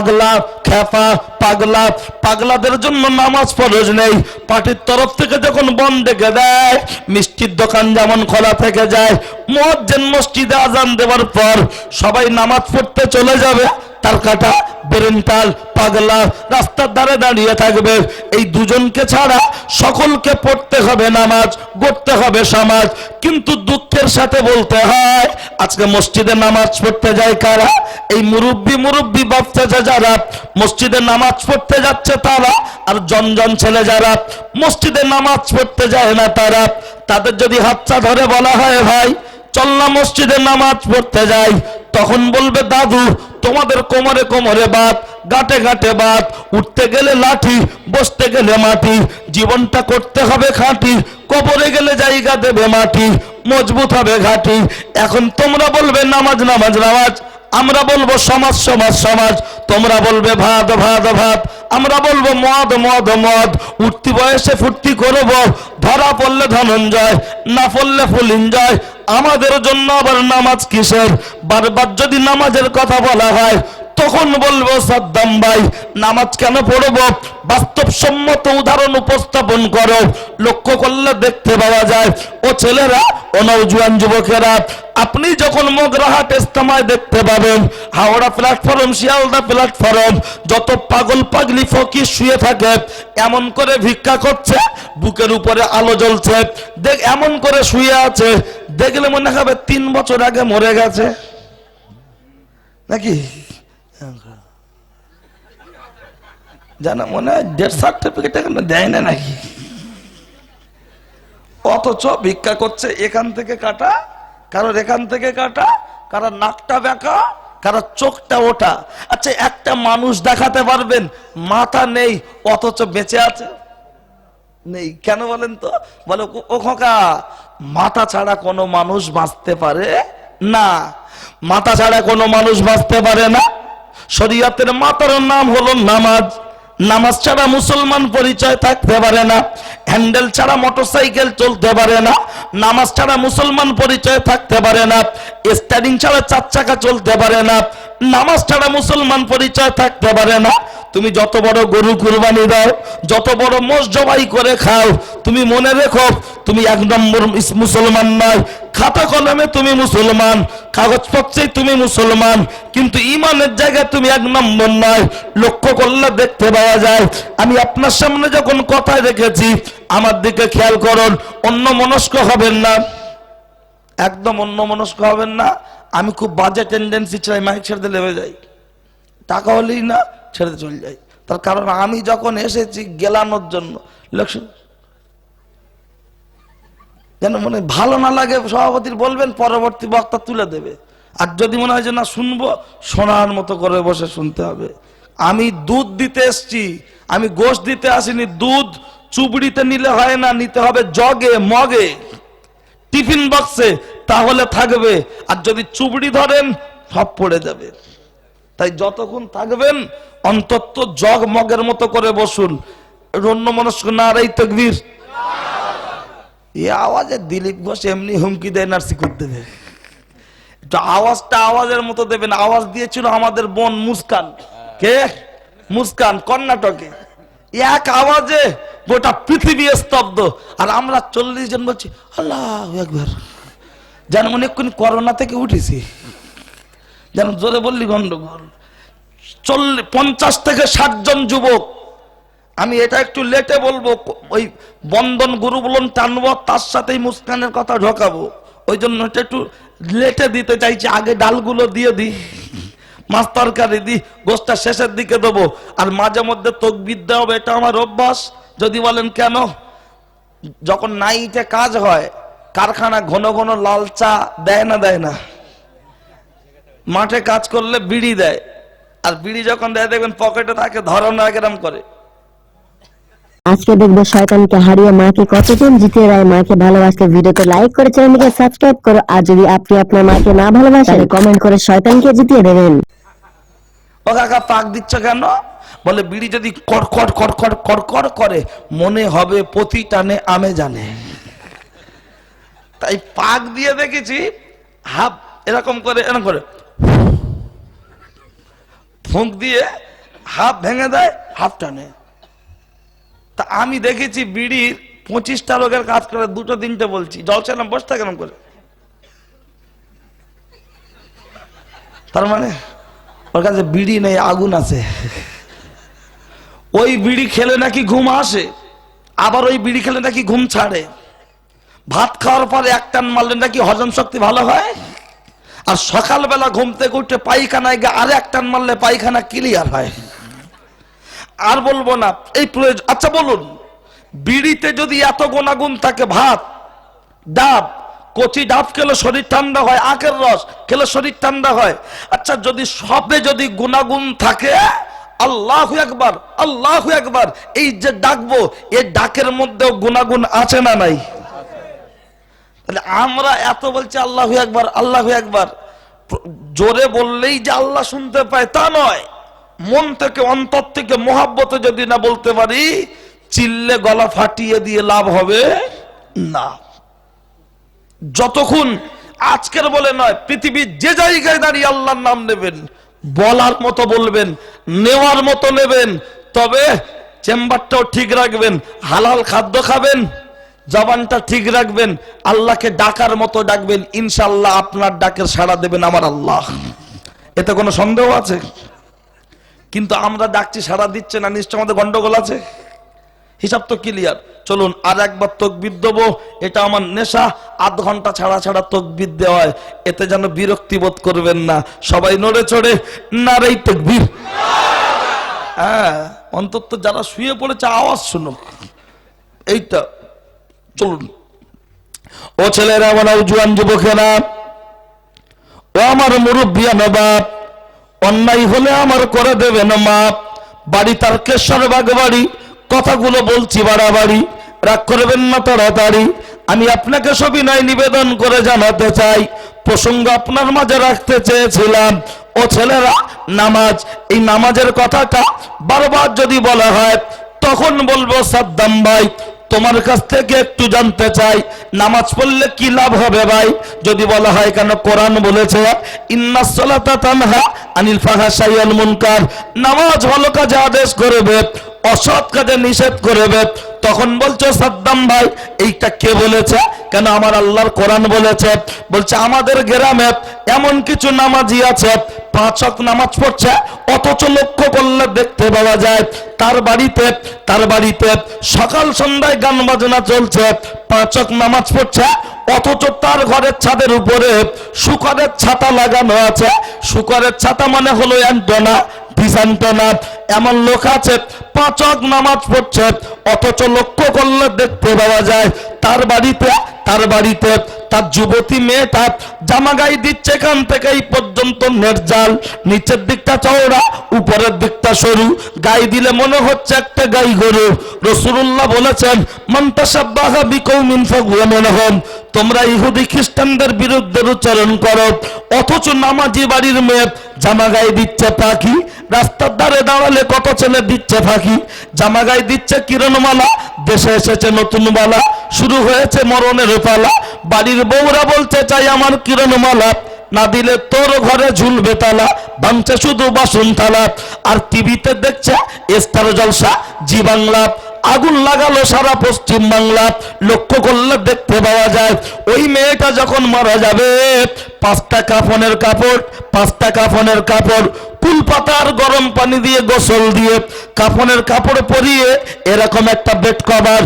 পাগলা খেপা পাগলা, পাগলাদের জন্য নামাজ ফরজ নেই। পার্টির তরফ থেকে যখন বন্ধ ডেকে দেয়, মিষ্টির দোকান যেমন খোলা থেকে যায়, মুয়াজ্জিন মসজিদে আজান দেওয়ার পর সবাই নামাজ পড়তে চলে যাবে, তার কাটা বেরেন্টাল পাগলা রাস্তার ধারে দাঁড়িয়ে থাকবে। এই দুজনকে ছাড়া সকলকে পড়তে হবে নামাজ, গড়তে হবে সমাজ। কিন্তু দুঃখের সাথে বলতে হয়, আজকে মসজিদে নামাজ পড়তে যায় কারা? এই মুরব্বি বাচ্চা যারা মসজিদে নামাজ পড়তে যাচ্ছে তারা, আর জনজন ছেলে যারা মসজিদে নামাজ পড়তে যায় না তারা। তাদের যদি হাতটা ধরে বলা হয়, ভাই চল না মসজিদে নামাজ পড়তে যাই, তখন বলবে, দাদু তোমাদের কোমরে কোমরে বাত, গাঁটে গাঁটে বাত, উঠতে গেলে লাঠি, বসতে গেলে মাটি, জীবনটা করতে হবে খাঁটি, কবরে গেলে জায়গা দেবে মাটি, মজবুত হবে ঘাটি। এখন তোমরা বলবে নামাজ নামাজ নামাজ, আমরা বলবো সমাজ সমাজ সমাজ, তোমরা বলবে ভাত ভাত ভাত, আমরা বলবো মদ মদ মদ। উঠতি বয়সে ফুর্তি করব, ধরা পড়লে ধনঞ্জয়, না পড়লে ফুল এনজয়। আমাদের জন্য আবার নামাজ কিসের? বারবার যদি নামাজের কথা বলা হয়, তখন বলবো সাদ্দাম ভাই নামাজ কেন পড়ব? বাস্তবসম্মত উদাহরণ উপস্থাপন করো। লক্ষ্য করলে দেখতে পাওয়া যায়, ও ছেলেরা, ও নওজোয়ান যুবকেরা, আপনি যখন মগরাহাট ইস্তেমায় দেখতে পাবেন, হাওড়া প্ল্যাটফর্ম, শিয়ালদা প্ল্যাটফর্ম, যত পাগল পাগলি ফকির শুয়ে থাকে, এমন করে ভিক্ষা করছে, বুকের উপরে আলো জ্বলছে, দেখ এমন করে শুয়ে আছে, দেখলে মনে হবে 3 বছর আগে মরে গেছে নাকি, জানা মনে হয় ডেথ সার্টিফিকেট এখানে দেয় না নাকি। অথচ ভিক্ষা করছে, এখান থেকে কাটা, কারোর এখান থেকে কাটা, কারোর নাকটা বেঁকা, কারোর চোখটা ওঠা। আচ্ছা, একটা মানুষ দেখাতে পারবেন মাথা নেই অথচ বেঁচে আছে? নেই। কেন বলেন তো? বলো, ও খোকা, মাথা ছাড়া কোনো মানুষ বাঁচতে পারে না, মাথা ছাড়া কোনো মানুষ বাঁচতে পারে না। শরীয়তের মাথার নাম হলো নামাজ। নামাজ ছাড়া মুসলমান পরিচয় থাকতে পারে না। হ্যান্ডেল ছাড়া মোটরসাইকেল চলতে পারে না। নামাজ ছাড়া মুসলমান পরিচয় থাকতে পারে না। স্টারিং ছাড়া 4 চাকা চলতে পারে না। নামাজ ছাড়া মুসলমান পরিচয় থাকতে পারে না। তুমি যত বড় গরু কুরবানি দাও, যত বড় মোষ জবাই করে খাও, তুমি মনে রেখো তুমি 1 নম্বর মুসলমান নয়। খাতা কলমে তুমি মুসলমান, কাগজপত্রে তুমি মুসলমান, কিন্তু ইমানের জায়গায় তুমি 1 নম্বর নয়। লক্ষ্য করলে দেখতে পাওয়া যায়। আমি আপনার সামনে যখন কথা রেখেছি, আমার দিকে খেয়াল করুন, অন্য মনস্ক হবেন না, একদম অন্য মনস্ক হবেন না। আমি খুব বাজে টেন্ডেন্সি চাই, মাইক ছেড়ে লেগে যাই, টাকা হলেই না ছেড়ে চলে যাই। তার কারণ আমি যখন এসেছি গেলানোর জন্য, ইলেকশন যেন মনে ভালো না লাগে, সভাপতির বলবেন, পরবর্তী বক্তা তুলে দেবে। আর যদি মনে হয় যে না শুনবো, শোনার মতো করে বসে শুনতে হবে। আমি দুধ দিতে এসছি, আমি গোশ দিতে আসিনি। দুধ চুবড়িতে নিলে হয় না, নিতে হবে জগে, মগে, টিফিন বক্সে, তাহলে থাকবে। আর যদি চুবড়ি ধরেন সব পড়ে যাবে। তাই যতক্ষণ থাকবেন অন্তত জগ মগের মতো করে বসুন। অন্য মনস্ক নারাই তাকবীর। এই আওয়াজে দিলীপ ঘোষ এমনি হুমকি দেয়, নার্সি করতে দেবে। একটু আওয়াজটা আওয়াজের মতো দেবেন। আওয়াজ দিয়েছিল আমাদের বোন মুস্কান। কে? মুস্কান, কর্ণাটকে। এক আওয়াজে গোটা পৃথিবী স্তব্ধ। আর আমরা 40 জন বলছি আল্লাহু আকবার, যেন মনে এক্ষুনি করোনা থেকে উঠেছি, যেন জোরে বললি গন্ডগোল। 50 থেকে 60 জন যুবক। আমি এটা একটু লেটে বলবো, ওই বন্ধন গুরু বলুন টানবো, তার সাথেই মুস্কানের কথা ঢোকাবো, ওই জন্য এটা একটু লেটে দিতে চাইছি। আগে ডালগুলো দিয়ে দিই, মাছ তরকারি দিই, গোশটা শেষের দিকে দেবো। আর মাঝে মধ্যে তাকবীর দেওয়া হবে, এটা আমার অভ্যাস। যদি বলেন কেন, যখন নাইটে কাজ হয়, কারখানা ঘন ঘন লাল চা দেয় না, দেয় না? মাঠে কাজ করলে বিড়ি দেয়, আর বিড়ি যখন দেয় দেখবেন পকেটে থাকে, ধরনা এরকম করে। আজকে দেখবো শয়তানকে হারিয়ে মাকে কতজন জিতিয়ে দেয়। মাকে ভালোবাসতে ভিডিওতে লাইক করে চ্যানেলকে সাবস্ক্রাইব করো। আর যদি আপনি আপনার মাকে না ভালোবাসেন, তাহলে কমেন্ট করে শয়তানকে জিতিয়ে দেবেন। ও কাকা পাক দিচ্ছ কেন? বলে বিড়ি যদি কড়কড় কড়কড় কড়কড় করে, মনে হবে প্রতি টানে আমে জানে। তাই পাক দিয়ে দেখেছি, হাফ এরকম করে, এরকম করে ফুঁক দিয়ে হাফ ভেঙে দেয়, হাফ টানে। তা আমি দেখেছি বিড়ির 25টা লোকের কাজ করে, 2-3টে বলছি জলছে না, বসে থাকে করে। তার মানে ওর কাছে বিড়ি নেই, আগুন আছে। ওই বিড়ি খেলে নাকি ঘুম আসে, আবার ওই বিড়ি খেলে নাকি ঘুম ছাড়ে। ভাত খাওয়ার পরে এক টান মারলে নাকি হজম শক্তি ভালো হয়, আর সকালবেলা ঘুম থেকে উঠে পায়খানায় গিয়ে আর এক টান মারলে পায়খানা ক্লিয়ার হয়। আর বলবো না এই প্রয়োজন। আচ্ছা বলুন, বিড়িতে যদি এত গুণাগুণ থাকে, ভাত, ডাব, কচি ডাব খেলে শরীর ঠান্ডা হয়, আখের রস খেলে শরীর ঠান্ডা হয়, আচ্ছা যদি সবে যদি গুণাগুণ থাকে, আল্লাহু আকবার, আল্লাহু আকবার, এই যে ডাকবো, এই ডাকের মধ্যেও গুণাগুণ আছে না নাই? তাহলে আমরা এত বলছি আল্লাহু আকবার, আল্লাহু আকবার, জোরে বললেই যে আল্লাহ শুনতে পায় তা নয়। মন থেকে, অন্তর থেকে মোহাব্বতে যদি না বলতে পারি, চিল্লে গলা ফাটিয়ে দিয়ে লাভ হবে না। যতক্ষণ আজকের বলে নয়, পৃথিবীর যে জায়গায় দাঁড়িয়ে আল্লাহর নাম নেবেন, বলার মতো বলবেন, নেওয়ার মতো নেবেন, তবে চেম্বারটাও ঠিক রাখবেন, হালাল খাদ্য খাবেন, জবানটা ঠিক রাখবেন, আল্লাহকে ডাকার মতো ডাকবেন, ইনশাআল্লাহ আপনার ডাকের সাড়া দেবেন আমার আল্লাহ। এতে কোনো সন্দেহ আছে? কিন্তু আমরা ডাকছি, সাড়া দিচ্ছে না, নিশ্চয় আমাদের গন্ডগোল আছে। হিসাব তো ক্লিয়ার। চলুন আর একবার তাকবীর দেবো, এটা আমার নেশা, আধ ঘন্টা ছাড়া ছাড়া তাকবীর দেওয়া হয়, এতে যেন বিরক্তি বোধ করবেন না, সবাই নড়ে চড়ে নারে তাকবীর। হ্যাঁ, অন্তত যারা শুয়ে পড়েছে আওয়াজ শুনুক। এইটা চলুন। ও ছেলেরা, আমার জোয়ান যুবকেরা, ও আমার মুরব্বিয়ানা বাপ, অন্যায় হলে আমার করে দেবেন মাপ। বাড়ি তারকেশ্বর বাগ বাড়ি, কথাগুলো বলছি বাড়াবাড়ি, রাগ করবেন না তাড়াতাড়ি। আমি আপনাকে সবিনয় নিবেদন করে জানাতে চাই, প্রসঙ্গ আপনার মাঝে রাখতে চেয়েছিলাম। ও ছেলেরা, নামাজ, এই নামাজের কথাটা বারবার যদি বলা হয়, তখন বলবো সাদ্দাম ভাই, তোমার কাছ থেকে একটু জানতে চাই, নামাজ পড়লে কি লাভ হবে ভাই? যদি বলা হয় কেন, কোরআন বলেছে ইন্নাস সালাতা তানহা আনিল ফাহশাই ওয়াল মুনকার, নামাজ ভালো কাজে আদেশ করবে, অসৎ কাজে নিষেধ করবে। তখন বলছো সাদ্দাম ভাই, এইটা কে বলেছে? কেন, আমার আল্লাহর কোরআন বলেছে। বলছে আমাদের গ্রামে এমন কিছু নামাজি আছে, 5 ওয়াক্ত নামাজ পড়ছে, অথচ লক্ষ্য করলে দেখতে পাওয়া যায় তার বাড়িতে সকাল সন্ধ্যায় গান বাজনা চলছে, 5 ওয়াক্ত নামাজ পড়ছে, অথচ তার ঘরের ছাদের উপরে শুকরের ছাতা লাগানো আছে। শুকরের ছাতা মানে হলো অ্যান্টেনা, ডিসঅ্যান্টেনা। এমন লোক আছে 5 ওয়াক্ত নামাজ পড়ছে, অথচ লক্ষ্য করলে দেখতে পাওয়া যায় তার বাড়িতে তার যুবতী মেয়েটা জামা গায়ে দিচ্ছে, এখান থেকে এই পর্যন্ত নেটজাল, নিচের দিকটা চওড়া, উপরের দিকটা সরু, গায়ে দিলে মনে হচ্ছে একটা গাই গরু। রাসূলুল্লাহ বলেছেন, মান তাশাব্বাহা বিকৌমিন ফাহুয়া মিনহুম, তোমরা ইহুদি খ্রিস্টানদের বিরুদ্ধে উচ্চারণ করো, অথচ নামাজি বাড়ির মেয়ে জামা গায়ে দিচ্ছে পাখি। রাস্তার ধারে দাঁড়ালে কত ছেলে দিচ্ছে ফাঁকি, জামা গায়ে দিচ্ছে কিরণমালা, দেশে এসেছে নতুন বালা, শুরু হয়েছে মরণের পালা। বাড়ির বউরা বলছে চাই আমার কিরণমালা, না দিলে তোর ঘরে ঝুলবে তালা, ভাঙছে শুধু বাসন থালা। আর টিভিতে দেখছে স্টার জলসা, জি বাংলা, আগুন লাগালো সারা পশ্চিম বাংলা। লক্ষ্য করলে দেখতে পাওয়া যায় ওই মেয়েটা যখন মারা যাবে, 5টা কাফনের কাপড় কুল পাতার গরম পানি দিয়ে গোসল দিয়ে কাফনের কাপড় পরিয়ে এরকম একটা বেড কভার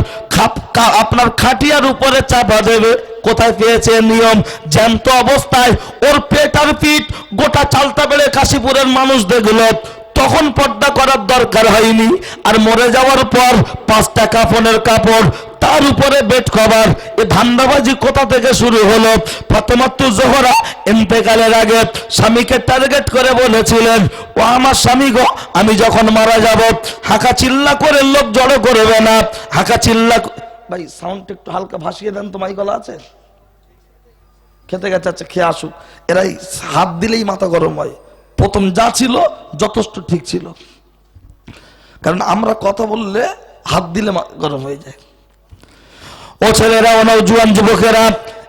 আপনার খাটিয়ার উপরে চাপা দেবে। কোথায় পেয়েছে নিয়ম? জ্যান্ত অবস্থায় ওর পেট আর পিঠ গোটা চালতা বেড়ে কাশীপুরের মানুষ দেখলো, তখন পর্দা করার দরকার হয়নি। আর মরে যাওয়ার পর 5টা কাফনের কাপড়, তার উপরে বেড কভার। এই ধান্দাবাজি কোথা থেকে শুরু হলো? ফাতেমাতুজ জোহরা ইন্তেকালের আগে স্বামীকে টার্গেট করে বলেছিলেন, ও আমার স্বামী গো, আমি যখন মারা যাব হাঁকা চিল্লা করে লোক জড়ো করবে না, হাঁকা চিল্লা। ভাই সাউন্ডটা একটু হালকা ভাসিয়ে দেন তো, মাইক গলা আছে? খেতে গেছে, আচ্ছা খেয়ে আসুক। এরাই হাত দিলেই মাথা গরম হয়। প্রথম যা ছিল যথেষ্ট ঠিক ছিল, কারণ আমরা কথা বললে হাত দিলে গরম হয়ে যায়। ও ছেলেরা, ও জুয়ান যুবকেরা,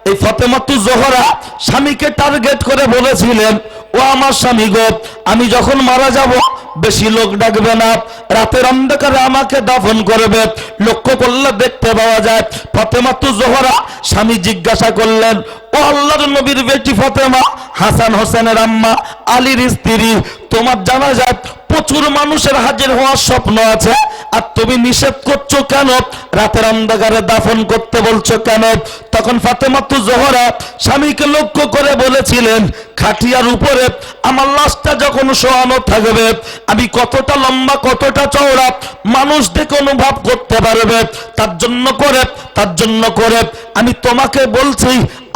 এই ফাতেমাতুজ জোহরা স্বামীকে টার্গেট করে বলেছিলেন, ও আমার স্বামী গো, আমি যখন মারা যাব বেশি লোক ডাকবে না, রাতের অন্ধকারে আমাকে দাফন করবে। লক্ষ্য করলে দেখতে পাওয়া যায় ফাতেমাতু জোহরা স্বামী জিজ্ঞাসা করলেন, ও আল্লাহর নবীর বেটি ফাতেমা, হাসান হোসেনের আম্মা, আলীর স্ত্রী, তোমার জানা যায় প্রচুর মানুষের হাজির হওয়ার স্বপ্ন আছে, আর তুমি নিষেধ করছো কেন? রাতের অন্ধকারে দাফন করতে বলছো কেন? তখন ফাতেমাতু জোহরা স্বামীকে লক্ষ্য করে বলেছিলেন, খাটিয়ার উপরে আমার লাশটা যখন শোয়ানো থাকবে, আমি কতটা লম্বা কতটা চওড়া মানুষ দেখে অনুভব করতে পারবে। তার জন্য করে আমি তোমাকে বলছি,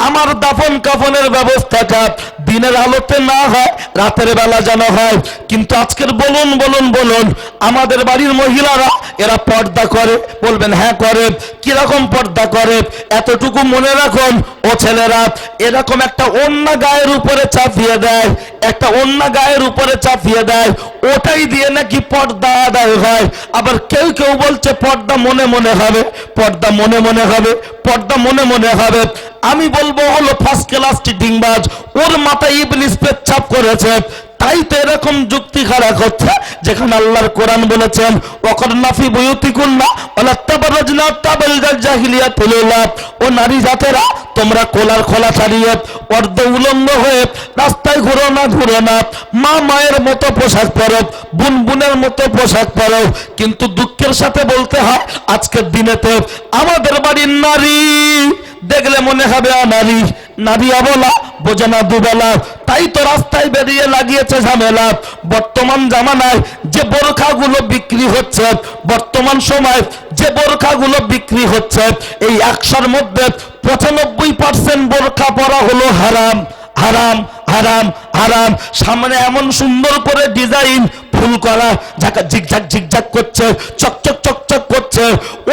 আমার দাফন কাফনের ব্যবস্থাটা দিনের আলোতে না হয়, রাতের বেলা যেন হয়। কিন্তু আজকের বলুন আমাদের বাড়ির মহিলারা এরা পর্দা করে? বলবেন হ্যাঁ করে। কিরকম পর্দা করে? এতটুকু মনে রাখুন ও ছেলেরা, এরকম একটা ওড়না গায়ের উপরে চাপিয়ে দেয়, একটা ওড়না গায়ের উপরে চাপিয়ে দেয়, ওটাই দিয়ে নাকি পর্দা আদায় হয়। আবার কেউ বলছে পর্দা মনে মনে হবে, পর্দা মনে মনে হবে, পর্দা মনে মনে হবে। আমি বলবো হলো ফার্স্ট ক্লাস চিটিংবাজ, ওর মাথায় ইবলিস পেচ্ছাপ করেছে। তাই তো এরকম যুক্তি খারাপ হচ্ছে, যেখানে আল্লাহর কোরআন বলেছেন ওয়াকারনা ফি বুয়ুতিকুন্না ওয়ালা তাবাররাজনা তাবাররাজ জাহিলিয়াতুল উলা, ও নারী জাতেরা তোমরা কোলার খোলা ছাড়িয়ে অর্ধ উলঙ্গ হয়ে রাস্তায় ঘুরো না, মা মায়ের মতো পোশাক পরো, বোনের মতো পোশাক পরো। কিন্তু দুঃখের সাথে বলতে হয় আজকের দিনেতে আমাদের বাড়ির নারী দেখলে মনে হবে নারী, নারী অবলা, বোঝে না দুবেলা। তাই তো রাস্তায় বেরিয়ে লাগিয়েছে ঝামেলা। বর্তমান জামানায় যে বোরখাগুলো বিক্রি হচ্ছে, বর্তমান সময় যে বোরখাগুলো বিক্রি হচ্ছে, এই 100-র মধ্যে 95% বোরখা পরা হলো হারাম, হারাম, হারাম, হারাম। সামনে এমন সুন্দর করে ডিজাইন ফুল করা, ঝাঁকা ঝিকঝাক করছে, চকচক করছে,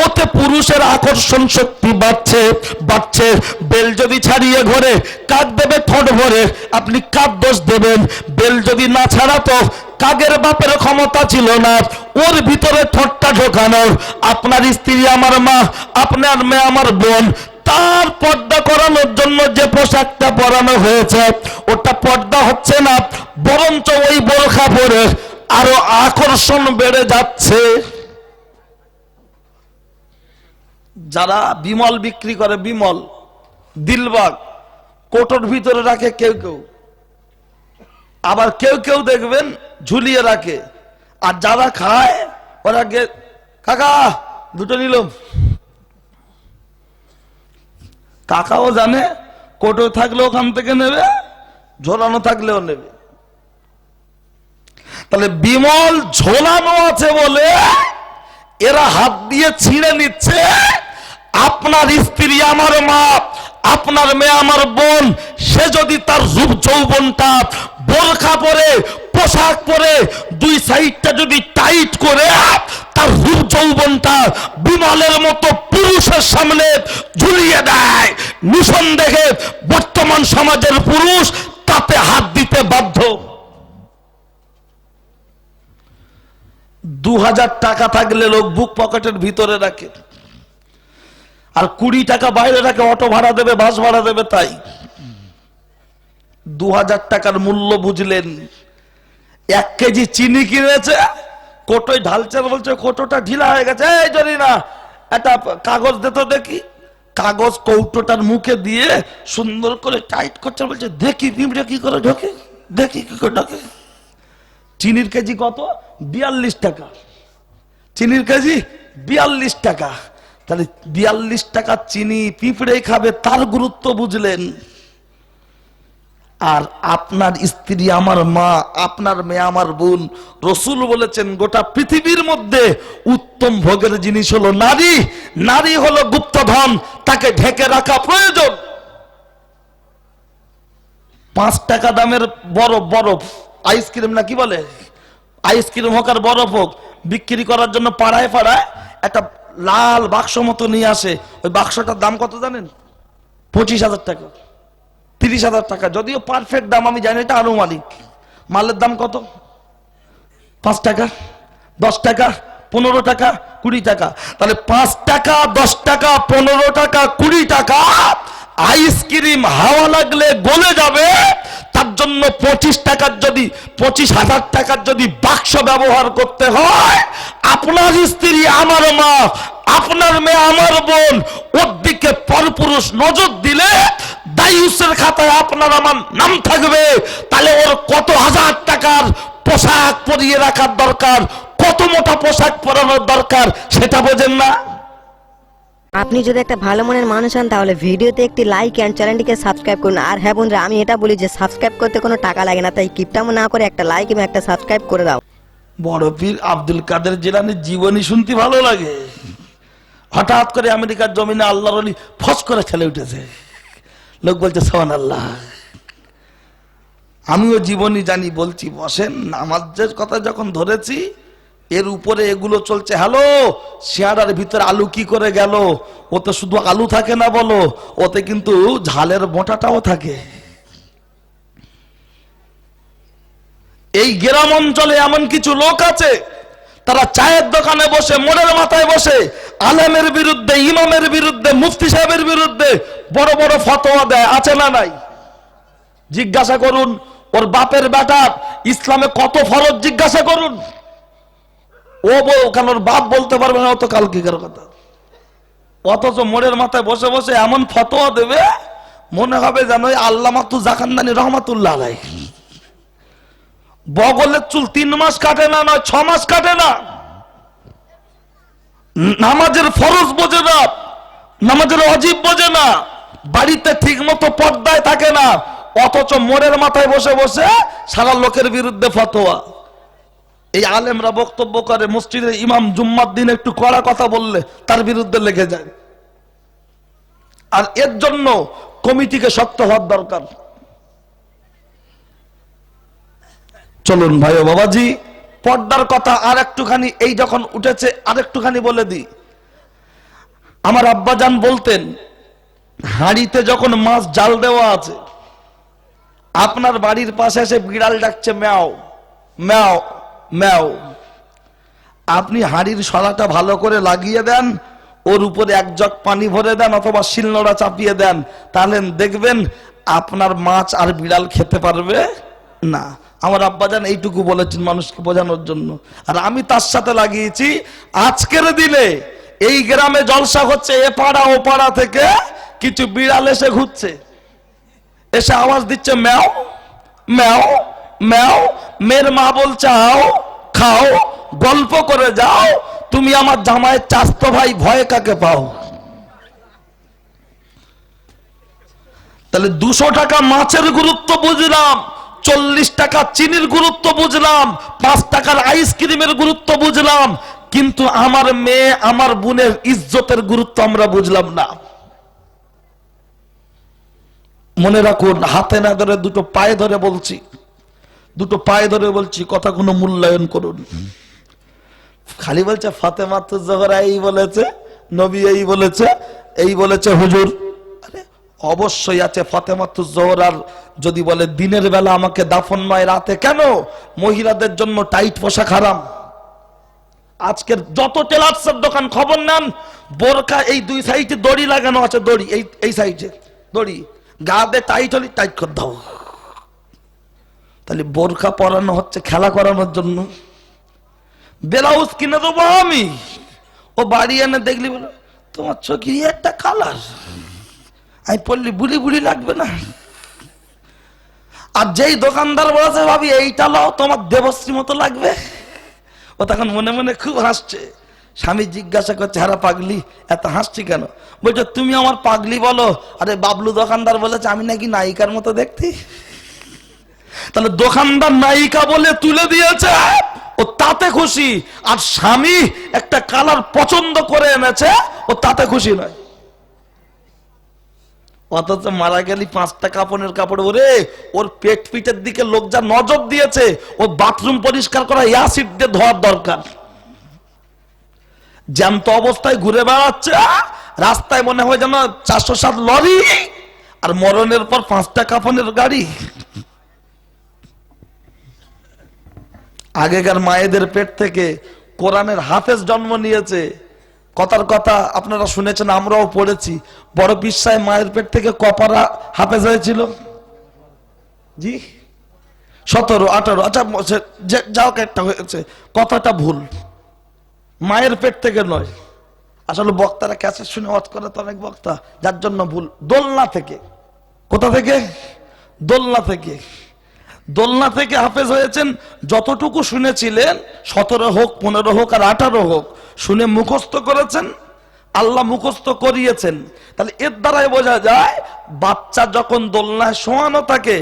ওতে পুরুষের আকর্ষণ শক্তি বাড়ছে। বেল যদি ছাড়িয়ে ঘরে কাক দেবে ঠোঁট ভরে, আপনি কাক দোষ দেবেন। বেল যদি না ছাড়াতো, কাকের বাপের ক্ষমতা ছিল না ওর ভিতরে ঠোঁটটা ঢোকানোর। আপনার স্ত্রী আমার মা, আপনার মেয়ে আমার বোন, তার পর্দা করানোর জন্য যে পোশাকটা পরানো হয়েছে ওটা পর্দা হচ্ছে না, বরঞ্চ ওই বোরখা পরে আরো আকর্ষণ বেড়ে যাচ্ছে। যারা বিমল বিক্রি করে, বিমল, দিলবাগ, কোটোর ভিতরে রাখে কেউ, আবার কেউ দেখবেন ঝুলিয়ে রাখে। আর যারা খায় ওরা কাকা দুটো নিলাম, কাকাও জানে কোটো থাকলে ওখান থেকে নেবে, ঝোলানো থাকলেও নেবে। তাহলে বিমল ঝোলানো আছে বলে এরা হাত দিয়ে ছিঁড়ে নিচ্ছে। আপনার স্ত্রী আমার মা, আপনার মেয়ে আমার বোন, সে যদি তার রূপ যৌবনটা বোরখা পরে, পোশাক পরে, দুই সাইডটা যদি টাইট করে তার রূপ যৌবনটা বিমলের মতো পুরুষের সামনে ঝুলিয়ে দেয়, নিঃসন্দেহে বর্তমান সমাজের পুরুষ তাতে হাত দিতে বাধ্য। 2000 টাকা থাকলে লোক বুক পকেটের ভিতরে রাখে, আর 20 টাকা বাইরে রাখে, অটো ভাড়া দেবে, বাস ভাড়া দেবে। তাই 2000 টাকার মূল্য বুঝলেন। 1 কেজি চিনি কিনেছে, কোটোয় ঢালছে, বলছে কোটোটা ঢিলা হয়ে গেছে, এই জানি না একটা কাগজ দে তো দেখি। কাগজ কৌটোটার মুখে দিয়ে সুন্দর করে টাইট করছে, বলছে দেখি পিঁপড়ে কি করে ঢোকে, দেখি কি করে ঢোকে। চিনির কেজি কত? 42 টাকা। চিনির কেজি 42 টাকা। তাহলে 42 টাকা চিনি পিঁপড়ে খাবে, তার গুরুত্ব বুঝলেন। আর আপনার স্ত্রী আমার মা, আপনার মেয়ে আমার বোন, রসুল বলেছেন গোটা পৃথিবীর মধ্যে উত্তম ভোগের জিনিস হলো নারী। নারী হলো গুপ্তধন, তাকে ঢেকে রাখা প্রয়োজন। 5 টাকা দামের বরফ আইসক্রিম না কি বলে, আইসক্রিম হোক আর বরফ হোক, বিক্রি করার জন্য পাড়ায় একটা লাল বাক্স মতো নিয়ে আসে। ওই বাক্সটার দাম কত জানেন? 25,000 টাকা, 30,000 টাকা। যদিও পারফেক্ট দাম আমি জানি, এটা আনুমানিক। মালের দাম কত? 5 টাকা, 10 টাকা, 15 টাকা, 20 টাকা। তাহলে 5 টাকা, 10 টাকা, 15 টাকা, 20 টাকা আইসক্রিম হাওয়া লাগলে গলে যাবে, তার জন্য 25,000 টাকার যদি বাক্স ব্যবহার করতে হয়, আপনার স্ত্রী আমার মা, আপনার মেয়ে আমার বোন, ওর দিকে পরপুরুষ নজর দিলে দায়ুসের খাতায় আপনার আমার নাম থাকবে। তাহলে ওর কত হাজার টাকার পোশাক পরিয়ে রাখার দরকার, কত মোটা পোশাক পরানোর দরকার, সেটা বোঝেন না? আপনি যদি একটা ভালো মনের মানুষ হন তাহলে ভিডিওতে একটি লাইক এন্ড চ্যানেলটিকে সাবস্ক্রাইব করুন। আর হ্যাঁ বন্ধুরা, আমি এটা বলি যে সাবস্ক্রাইব করতে কোনো টাকা লাগে না, তাই কিপটামো না করে একটা লাইক এবং একটা সাবস্ক্রাইব করে দাও। বড় পীর আব্দুল কাদের জিলানীর জীবনী শুনতে ভালো লাগে। হঠাৎ করে আমেরিকার জমিনে আল্লাহর ওলি ফস করে ছেলে উঠেছে, লোক বলছে সুবহানাল্লাহ। আমিও জীবনী জানি, বলছি বসেন। নামাজের কথা যখন ধরেছি, এর উপরে এগুলো চলছে। হ্যালো, শিয়াড়ার ভিতরে আলু কি করে গেল? ওতে শুধু আলু থাকে না বলো, ওতে কিন্তু ঝালের বোঁটাটাও থাকে। এই গ্রাম অঞ্চলে এমন কিছু লোক আছে, তারা চায়ের দোকানে বসে, মোড়ের মাথায় বসে আলেমের বিরুদ্ধে, ইমামের বিরুদ্ধে, মুফতি সাহেবের বিরুদ্ধে বড় বড় ফতোয়া দেয়। আছে না নাই? জিজ্ঞাসা করুন ওর বাপের বেটার ইসলামে কত ফরজ, জিজ্ঞাসা করুন। ও বউ কেন, ওর বাপ বলতে পারবে না, অত কালকিকার কথা। অথচ মোড়ের মাথায় বসে বসে এমন ফতোয়া দেবে, মনে হবে যেন আল্লামা জাকান্দানি রহমাতুল্লাহ আলাইহি। বগলের চুল 3 মাস কাটে না, নয় 6 মাস কাটে না। নামাজের ফরজ বোঝে না, নামাজের ওয়াজিব বোঝে না, বাড়িতে ঠিক মতো পর্দায় থাকে না, অথচ মোড়ের মাথায় বসে বসে সারা লোকের বিরুদ্ধে ফতোয়া। এই আলেমরা বক্তব্য করে, মসজিদের ইমাম জুম্মার দিন একটু কড়া কথা বললে তার বিরুদ্ধে লেগে যায়। আর এর জন্য কমিটিকে শক্ত হওয়ার দরকার। চলুন ভাই ও বাবাজি, পর্দার কথা আর একটুখানি, এই যখন উঠেছে আর একটুখানি বলে দিই। আমার আব্বাজান বলতেন, হাঁড়িতে যখন মাছ জাল দেওয়া আছে, আপনার বাড়ির পাশে এসে বিড়াল ডাকছে ম্যাও ম্যাও ম্যাও, আপনি হাঁড়ির সলাটা ভালো করে লাগিয়ে দেন, ওর উপরে 1 জগ পানি ভরে দেন অথবা শিলনোড়া চাপিয়ে দেন, তাহলে দেখবেন আপনার মাছ আর বিড়াল খেতে পারবে না। আমার আব্বাজান এইটুকু বলেছেন মানুষকে বোঝানোর জন্য। আর আমি তার সাথে লাগিয়েছি, আজকের দিনে এই গ্রামে জলসা হচ্ছে, এ পাড়া ও পাড়া থেকে কিছু বিড়াল এসে ঘুরছে, এসে আওয়াজ দিচ্ছে ম্যাও ম্যাও ম্যাও। মেয়ের মা বলছে আও খাও, গল্প করে যাও, তুমি আমার জামাইয়ের চাস্তো ভাই, ভয় কাকে পাও? তাহলে 200 টাকা মাছের গুরুত্ব বুঝলাম, 40 টাকা চিনির গুরুত্ব বুঝলাম, 5 টাকার আইসক্রিমের গুরুত্ব বুঝলাম, কিন্তু আমার মেয়ে আমার বোনের ইজ্জতের গুরুত্ব আমরা বুঝলাম না। মনে রাখুন, হাতে না ধরে দুটো পায়ে ধরে বলছি, দুটো পায়ে ধরে বলছি, কথাগুলো মূল্যায়ন করুন। খালি বলছে ফাতেমাতুজ জোহরা এই বলেছে, নবী এই বলেছে, এই বলেছে হুজুর। আরে অবশ্যই আছে ফাতেমাতুজ জোহরার, যদি বলে দিনের বেলা আমাকে দাফন নয় রাতে কেন? মহিলাদের জন্য টাইট পোশাক হারাম। আজকের যত টেলার্সের দোকান খবর নেন, বোরকা এই 2 সাইডে দড়ি লাগানো আছে, দড়ি এই সাইডে দড়ি, গাতে টাইট হলে টাইট করে দাও। তাহলে বোরকা পরানো হচ্ছে খেলা করানোর জন্য। ব্লাউজ কিনে দেবো আমি, ও বাড়ি এনে দেখলি বলো তোমার চোখে একটা কালার, আমি পড়লি বুড়ি বুড়ি লাগবে না? আর যেই দোকানদার বলেছে ভাবি এইটা লাও, তোমার দেবশ্রী মতো লাগবে, ও তখন মনে মনে খুব হাসছে। স্বামী জিজ্ঞাসা করছে, হারা পাগলি এত হাসছি কেন? বলছে তুমি আমার পাগলি বলো, আরে বাবলু দোকানদার বলেছে আমি নাকি নায়িকার মতো দেখতে। তাহলে দোকানদার নায়িকা বলে তুলে দিয়েছে, ও তাতে খুশি, আর স্বামী একটা কালার পছন্দ করে এনেছে, ও তাতে খুশি নয়। অথচ মারা গেলি 5টা কাপড়ের কাপড়, ওরে ওর পেট পিঠের দিকে লোক যা নজর দিয়েছে, ও বাথরুম পরিষ্কার করা অ্যাসিড দিয়ে ধোয়ার দরকার। জ্যান্ত অবস্থায় ঘুরে বেড়াচ্ছে, রাস্তায় মনে হয় যেন 407 লরি, আর মরণের পর 5টা কাফনের গাড়ি। আগেকার মায়েদের পেট থেকে কোরআনের হাফেজ জন্ম নিয়েছে। কথার কথা আপনারা শুনেছেন, আমরাও পড়েছি। বড় পীর সাহেব মায়ের পেট থেকে কপারা হাফেজ হয়েছিল। জি 17, 18, আচ্ছা যাও একটা হয়েছে, কথাটা ভুল, মায়ের পেট থেকে নয়। আসলে বক্তারা ক্যাসেট শুনে ওয়াজ করে তো অনেক বক্তা, যার জন্য ভুল। দোলনা থেকে। কোথা থেকে? দোলনা থেকে। দোলনা থেকে হাফেজ হয়েছেন। যতটুকু শুনেছিলেন 17 হোক, 15 হোক আর 18 হোক, শুনে মুখস্থ করেছেন, আল্লাহ মুখস্থ করিয়েছেন। তাহলে এর দ্বারাই বোঝা যায় বাচ্চা যখন দোলনায় শোয়ানো থাকে